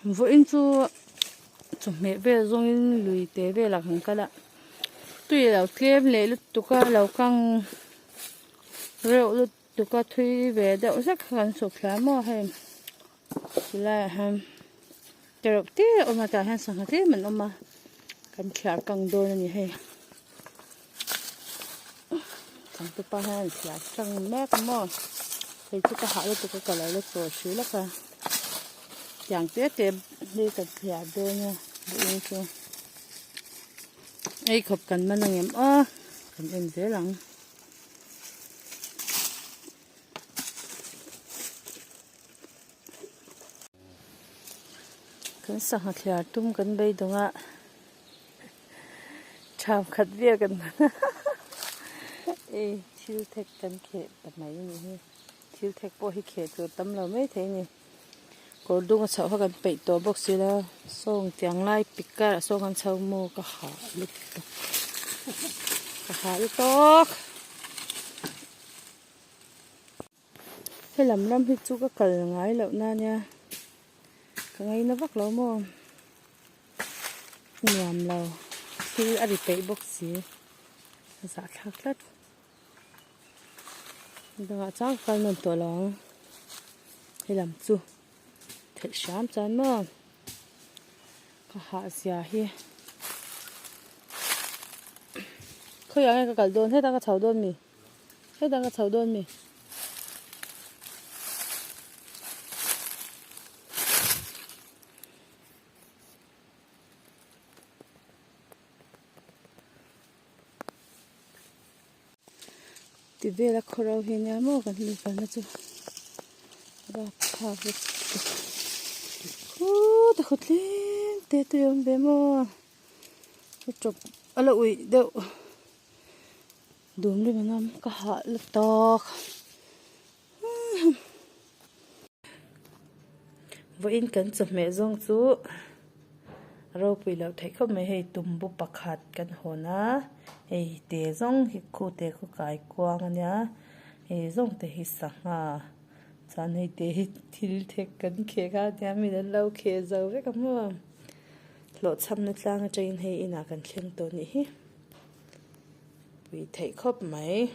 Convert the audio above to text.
Vô in chú chụp mẹ về dùng in lùi té về là không cái lạ tuy là kem lệ lúc tụi ca lâu căng rượu lúc tụi ca thuê về đậu rất gần sụp lá mò hay là ham rượu tí ôm mà trả hàng sang thế mình ôm mà cần trả căng đôi như hay thằng tụi ba hàng trả căng mẹ cái mò thì tụi ca hạ lúc tụi ca cả lại lúc tổ xíu lắm cả chẳng tiếc tiền đi cần trả đôi nha đi chưa ai khóc cần mà năng em cần em dễ lắm cần sang hạt lạ tum cần bay đông ạ chào khát bia cần ê chiêu thạch cần khệ tập máy như chiêu thạch bỏ hi khệ từ tấm lầu mấy thế nhỉ có đúng là sao cần bị tổ bốc xí là song tiếng lai pika song cần sao mua cả hạ lúc tốt hay làm thì chú có cần ngái lợn na nha cái ngay nó vắt lắm không nhầm lầu khi ăn bị bốc xí giả khác lắm đừng có chắc phải nên tổ lòng hay làm chú thật sáng chán mà có hạ xìa hi khơi ăn cái cải đôn hết đang cái cháo đôn mì hết đang cái cháo đôn mì thì về là khâu rau hi nha mà cái gì cái nó chứ ra phá vật tôi khóc lên tê tôi ông bé mà chụp alo ui đậu đúng rồi mà năm có họ lực to với in cần chụp mẹ dòng chú rau bì lợn thấy không mấy hay tùm bút bạc hạt cần hồ na hay tê dòng thì cô tê cô cái quang nhá hay dòng tê hi sang à chán hay tê hi thil thề cần khé cả nhà mình đã lâu khé giàu với cảm ơn lột xăm nước lang trên hay in à cần khen tổ nhỉ vì thấy khóc mấy